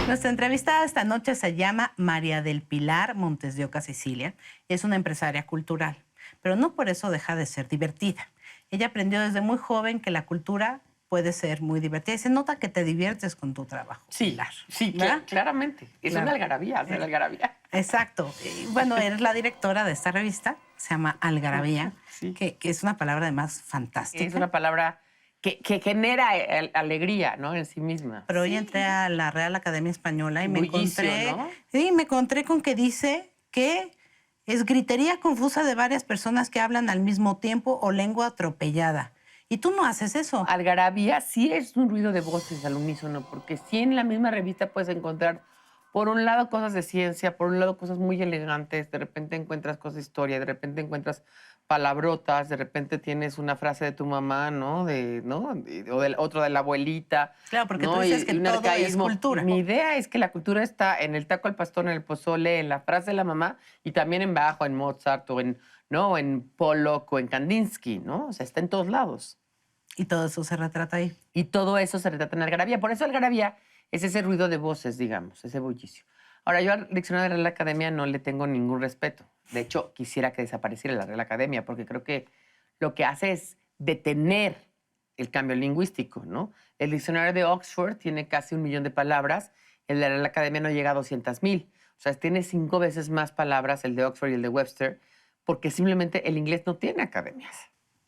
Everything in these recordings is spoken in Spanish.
Nuestra entrevistada esta noche se llama María del Pilar Montes de Oca Sicilia. Es una empresaria cultural, pero no por eso deja de ser divertida. Ella aprendió desde muy joven que la cultura puede ser muy divertida y se nota que te diviertes con tu trabajo. Sí, Pilar, sí, ¿verdad? claramente. Es Claro. una algarabía, es una algarabía. Exacto. Y bueno, eres la directora de esta revista, se llama Algarabía, Sí. que es una palabra además fantástica. Es una palabra que genera alegría, ¿no? En sí misma. Pero hoy Sí. entré a la Real Academia Española y me Bullicio, encontré, ¿no? sí, me encontré con que dice que es gritería confusa de varias personas que hablan al mismo tiempo o lengua atropellada. Y tú no haces eso. Algarabía sí es un ruido de voces al unísono, porque sí en la misma revista puedes encontrar, por un lado, cosas de ciencia, por un lado, cosas muy elegantes, de repente encuentras cosas de historia, de repente encuentras palabrotas, de repente tienes una frase de tu mamá, ¿no? O del otro de la abuelita. Claro, porque tú ¿no? dices que Un todo es arcaísmo. cultura. Mi idea es que la cultura está en el taco al pastor, en el pozole, en la frase de la mamá y también en Bajo, en Mozart o en, ¿no? en Pollock o en Kandinsky, ¿no? O sea, está en todos lados. Y todo eso se retrata ahí. Y todo eso se retrata en algarabía. Por eso algarabía es ese ruido de voces, digamos, ese bullicio. Ahora, yo al diccionario de la Real Academia no le tengo ningún respeto. De hecho, quisiera que desapareciera la Real Academia, porque creo que lo que hace es detener el cambio lingüístico, ¿no? El diccionario de Oxford tiene casi 1 millón de palabras, el de la Real Academia no llega a 200,000. O sea, tiene 5 veces más palabras el de Oxford y el de Webster, porque simplemente el inglés no tiene academias.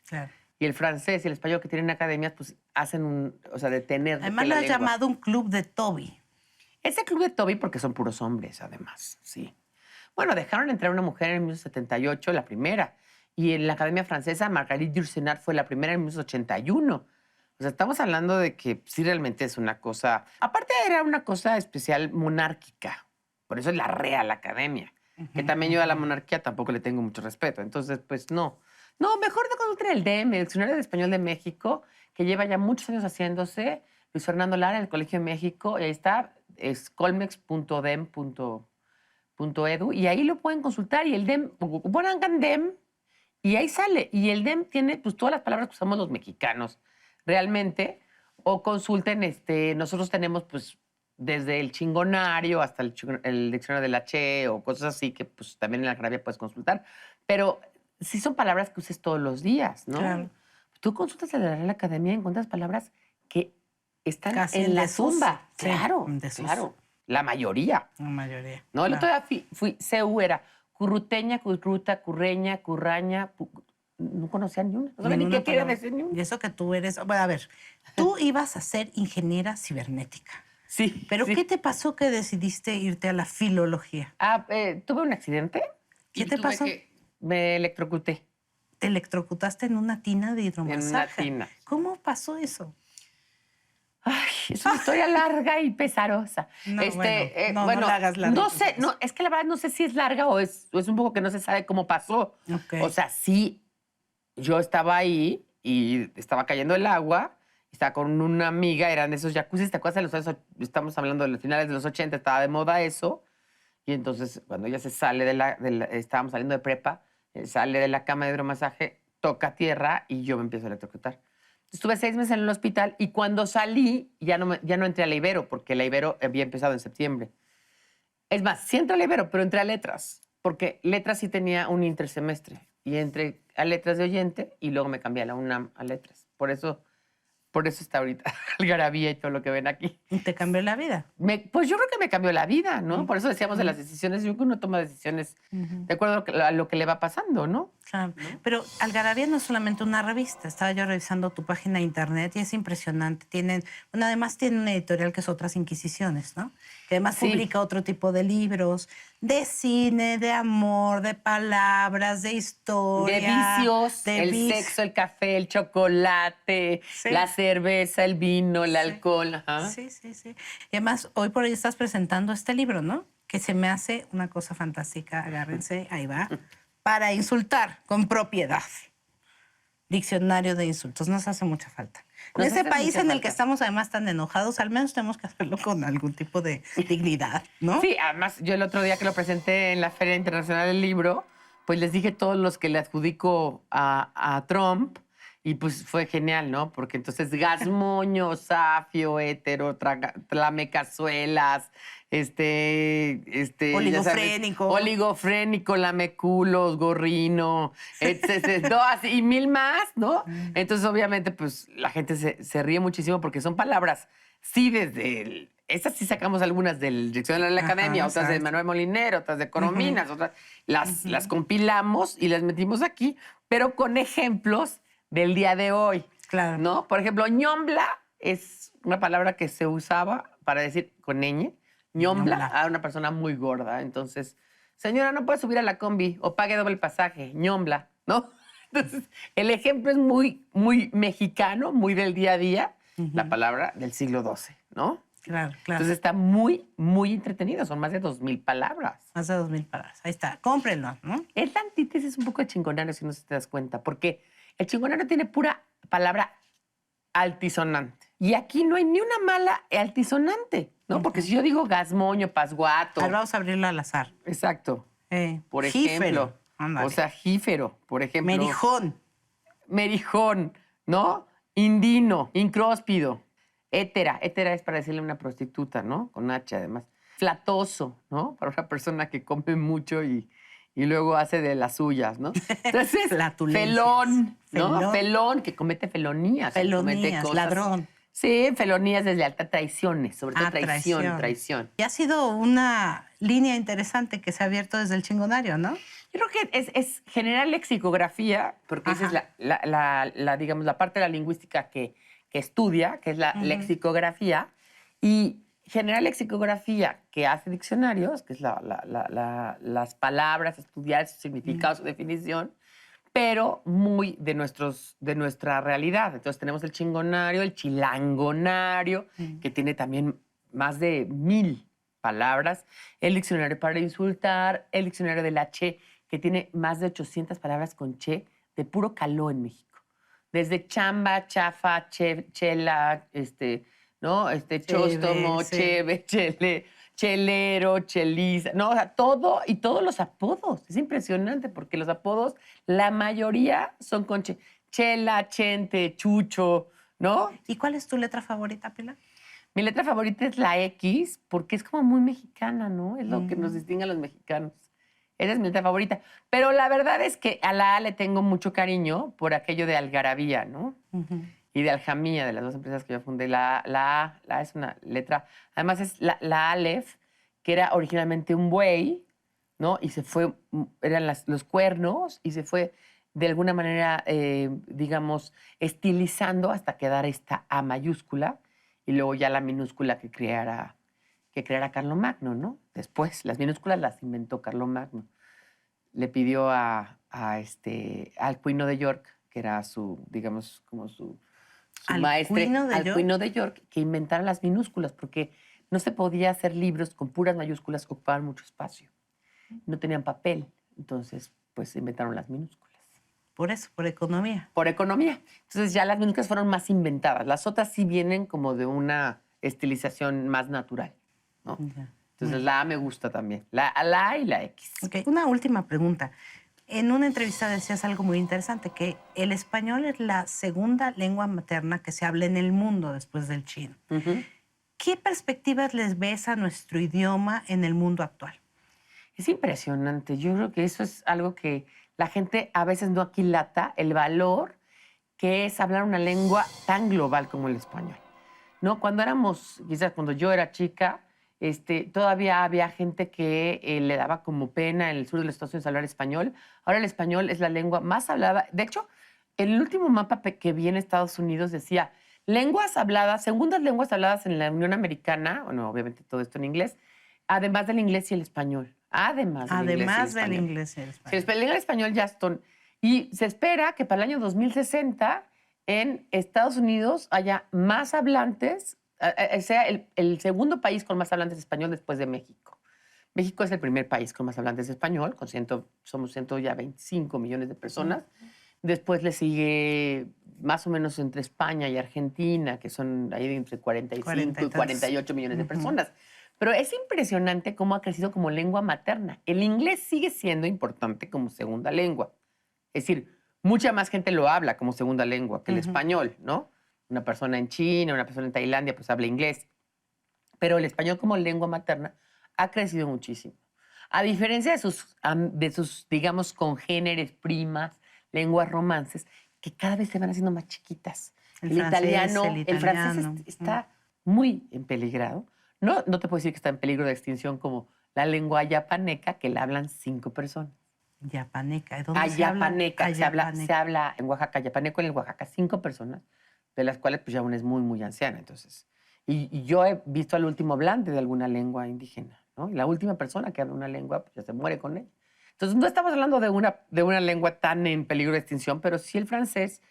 Claro. Y el francés y el español que tienen academias, pues hacen detener. Además lo has llamado un club de Toby. Ese club de Toby porque son puros hombres, además, sí. Bueno, dejaron entrar una mujer en 1978, la primera. Y en la Academia Francesa, Marguerite Yourcenar fue la primera en 1981. O sea, estamos hablando de que sí realmente es una cosa... Aparte era una cosa especial monárquica. Por eso es la Real Academia. Que también yo a la monarquía tampoco le tengo mucho respeto. Entonces, pues no. No, mejor de consultar el DEM, el Diccionario de Español de México, que lleva ya muchos años haciéndose. Luis Fernando Lara, en el Colegio de México. Y ahí está, es colmex.dem.edu. Y ahí lo pueden consultar. Y el DEM, pongan DEM, y ahí sale. Y el DEM tiene pues todas las palabras que usamos los mexicanos realmente. O consulten, nosotros tenemos pues desde el chingonario hasta el diccionario de la Che o cosas así que pues también en la Algarabía puedes consultar. Pero sí son palabras que uses todos los días, ¿no? Claro. Tú consultas en la Real Academia y encuentras palabras que están Casi en en la desuso. tumba. Sí, Claro, en desuso. claro. La mayoría. La mayoría. No, el claro. otro día fui CU era curruteña, curruta, curreña, curraña. No conocía ni una. No sabía ni Ninguna qué quería palabra. decir ni una. Y eso que tú eres... Bueno, a ver, tú ibas a ser ingeniera cibernética. Sí. ¿Pero sí. qué te pasó que decidiste irte a la filología? Tuve un accidente. ¿Qué te pasó? Me electrocuté. Te electrocutaste en una tina de hidromasaje. En una tina. ¿Cómo pasó eso? Ay, es una historia larga y pesarosa. No, no la hagas larga. No sé, no, es que la verdad no sé si es larga o es un poco que no se sabe cómo pasó. Ok. O sea, sí, yo estaba ahí y estaba cayendo el agua, estaba con una amiga, eran esos jacuzzis, ¿te acuerdas? Estamos hablando de los finales de los 80, estaba de moda eso. Y entonces, cuando ella se sale estábamos saliendo de prepa, sale de la cama de hidromasaje, toca tierra y yo me empiezo a electrocutar. Estuve 6 meses en el hospital y cuando salí ya no entré a la Ibero, porque la Ibero había empezado en septiembre. Es más, sí entré a la Ibero, pero entré a letras, porque letras sí tenía un intersemestre. Y entré a letras de oyente y luego me cambié a la UNAM a letras. Por eso está ahorita Algarabía y todo lo que ven aquí. ¿Y te cambió la vida? Pues yo creo que me cambió la vida, ¿no? Por eso decíamos de las decisiones. Yo creo que uno toma decisiones de acuerdo a lo que le va pasando, ¿no? Claro. Pero Algarabía no es solamente una revista. Estaba yo revisando tu página de internet y es impresionante. Además tiene una editorial que es Otras Inquisiciones, ¿no? Que además Sí. publica otro tipo de libros, de cine, de amor, de palabras, de historia. De vicios, el sexo, el café, el chocolate, Sí. la cerveza, el vino, el Sí. alcohol. Ajá. Sí, sí, sí. Y además, hoy por hoy estás presentando este libro, ¿no? Que se me hace una cosa fantástica. Agárrense, ahí va. Para insultar con propiedad. Diccionario de insultos. Nos hace mucha falta. En Nos ese hace país mucha en el falta. que estamos además tan enojados, al menos tenemos que hacerlo con algún tipo de dignidad, ¿no? Sí, además yo el otro día que lo presenté en la Feria Internacional del Libro, pues les dije todos los que le adjudico a Trump Y pues fue genial, ¿no? Porque entonces gazmoño, safio, hétero, tlamecazuelas, ya sabes, Oligofrénico. oligofrénico, lameculos, gorrino, etcétera, no, así, y mil más, ¿no? Entonces, obviamente, pues la gente se ríe muchísimo porque son palabras, sí, esas sí sacamos algunas del Diccionario de la Ajá, Academia, otras de exacto. Manuel Molinero, otras de Corominas, otras, las compilamos y las metimos aquí, pero con ejemplos del día de hoy, Claro. ¿no? Por ejemplo, ñombla es una palabra que se usaba para decir con ñ, ñombla Ñombla. a una persona muy gorda. Entonces, señora, no puede subir a la combi o pague doble pasaje, ñombla, ¿no? Entonces, el ejemplo es muy, muy mexicano, muy del día a día, la palabra del siglo XII, ¿no? Claro, claro. Entonces está muy, muy entretenido. Son más de 2,000 palabras. Más de 2,000 palabras. Ahí está. Cómprenlo, ¿no? Es la antítesis un poco de chingonario, si no se te das cuenta, porque el chingonario tiene pura palabra altisonante. Y aquí no hay ni una mala altisonante, ¿no? Porque si yo digo gazmoño, pasguato. A ver, vamos a abrirlo al azar. Exacto. Por Jífero. ejemplo. Ándale. O sea, jífero, por ejemplo. Merijón. Merijón, ¿no? Indino, incróspido. Hétera es para decirle a una prostituta, ¿no? Con H además. Flatoso, ¿no? Para una persona que come mucho y luego hace de las suyas, ¿no? Entonces, Flatulencias. Felón, ¿no? Felón. Felón, que comete felonías. que comete Felonías, cosas. ladrón. Sí, felonías, deslealtad, traiciones, sobre todo traición. Y ha sido una línea interesante que se ha abierto desde el chingonario, ¿no? Yo creo que es generar lexicografía, porque esa es digamos, la parte de la lingüística que estudia, que es la lexicografía, y generar lexicografía que hace diccionarios, que es las palabras, estudiar su significado, su definición, pero muy de nuestra realidad. Entonces tenemos el chingonario, el chilangonario, que tiene también más de 1,000 palabras, el diccionario para insultar, el diccionario de la che, que tiene más de 800 palabras con che, de puro caló en México. Desde chamba, chafa, chela, ¿no? Chóstomo, sí. cheve, chele, chelero, cheliza, no, o sea, todo y todos los apodos. Es impresionante porque los apodos, la mayoría son con che. Chela, chente, chucho, ¿no? ¿Y cuál es tu letra favorita, Pilar? Mi letra favorita es la X porque es como muy mexicana, ¿no? Es lo que nos distingue a los mexicanos. Esa es mi letra favorita. Pero la verdad es que a la A le tengo mucho cariño por aquello de algarabía, ¿no? Y de aljamía, de las dos empresas que yo fundé. La A es una letra... Además es la Aleph, que era originalmente un buey, ¿no? Y se fue... Eran los cuernos y se fue de alguna manera, digamos, estilizando hasta quedar esta A mayúscula y luego ya la minúscula que creara Carlomagno, ¿no? Después, las minúsculas las inventó Carlomagno. Le pidió al Alcuino de York, que era su, digamos, como su maestre, Alcuino de York, que inventara las minúsculas, porque no se podía hacer libros con puras mayúsculas, ocupaban mucho espacio. No tenían papel, entonces, pues, inventaron las minúsculas. Por eso, por economía. Por economía. Entonces, ya las minúsculas fueron más inventadas. Las otras sí vienen como de una estilización más natural, ¿no? Ya. Entonces, la A me gusta también. La A y la X. Okay. Una última pregunta. En una entrevista decías algo muy interesante, que el español es la segunda lengua materna que se habla en el mundo después del chino. ¿Qué perspectivas les ves a nuestro idioma en el mundo actual? Es impresionante. Yo creo que eso es algo que la gente a veces no aquilata, el valor que es hablar una lengua tan global como el español, ¿no? Quizás cuando yo era chica, todavía había gente que le daba como pena en el sur de los Estados Unidos hablar español. Ahora el español es la lengua más hablada. De hecho, el último mapa que vi en Estados Unidos decía lenguas habladas, segundas lenguas habladas en la Unión Americana, bueno, obviamente todo esto en inglés, además del inglés y el español. Además del inglés y el español. El español ya están. Y se espera que para el año 2060 en Estados Unidos haya más hablantes, sea el segundo país con más hablantes de español después de México. México es el primer país con más hablantes de español, somos 125 millones de personas. Después le sigue más o menos entre España y Argentina, que son ahí entre 45 y 48 millones de personas. Pero es impresionante cómo ha crecido como lengua materna. El inglés sigue siendo importante como segunda lengua. Es decir, mucha más gente lo habla como segunda lengua que el español, ¿no? Una persona en China, una persona en Tailandia, pues habla inglés. Pero el español como lengua materna ha crecido muchísimo. A diferencia de sus, digamos, congéneres, primas, lenguas romances, que cada vez se van haciendo más chiquitas. El francés está muy en peligrado. No, no te puedo decir que está en peligro de extinción como la lengua yapaneca, que la hablan 5 personas. Yapaneca, ¿dónde se habla? Ayapaneca, se habla en Oaxaca, yapaneco en Oaxaca, 5 personas, de las cuales pues ya una es muy, muy anciana, entonces. Y yo he visto al último hablante de alguna lengua indígena, ¿no? Y la última persona que habla una lengua pues ya se muere con ella. Entonces no estamos hablando de una lengua tan en peligro de extinción, pero sí el francés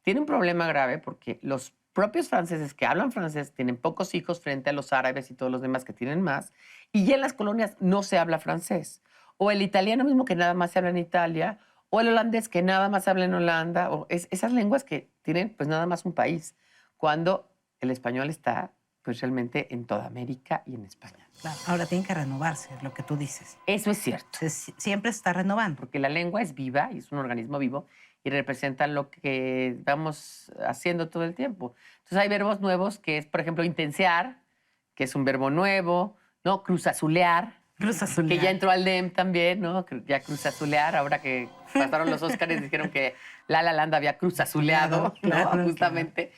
tiene un problema grave porque los propios franceses que hablan francés tienen pocos hijos frente a los árabes y todos los demás que tienen más, y ya en las colonias no se habla francés. O el italiano mismo que nada más se habla en Italia, o el holandés que nada más habla en Holanda, o esas lenguas que tienen pues nada más un país, cuando el español está pues realmente en toda América y en España. Claro, ahora tienen que renovarse, es lo que tú dices. Eso es cierto. Siempre se está renovando. Porque la lengua es viva y es un organismo vivo y representa lo que vamos haciendo todo el tiempo. Entonces hay verbos nuevos que es, por ejemplo, intensear, que es un verbo nuevo, ¿no? Cruzazulear, que ya entró al DEM también, ¿no? Ya cruzazulear, ahora que pasaron los Óscares dijeron que La La Land había cruzazuleado, ¿no? Claro, Justamente.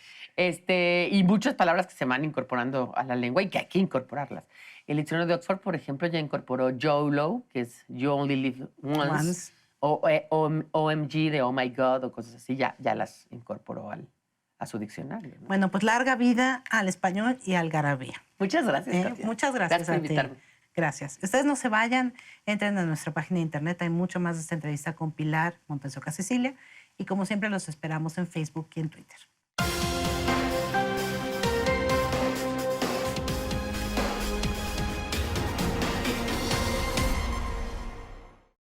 Y muchas palabras que se van incorporando a la lengua y que hay que incorporarlas. El diccionario de Oxford, por ejemplo, ya incorporó YOLO, que es You Only Live Once, o OMG de Oh My God, o cosas así, ya las incorporó a su diccionario, ¿no? Bueno, pues larga vida al español y al garabía. Muchas gracias, Katia. Muchas gracias por a ti. invitarme. Gracias. Ustedes no se vayan, entren a nuestra página de internet, hay mucho más de esta entrevista con Pilar Montes de Oca Cecilia, y como siempre los esperamos en Facebook y en Twitter.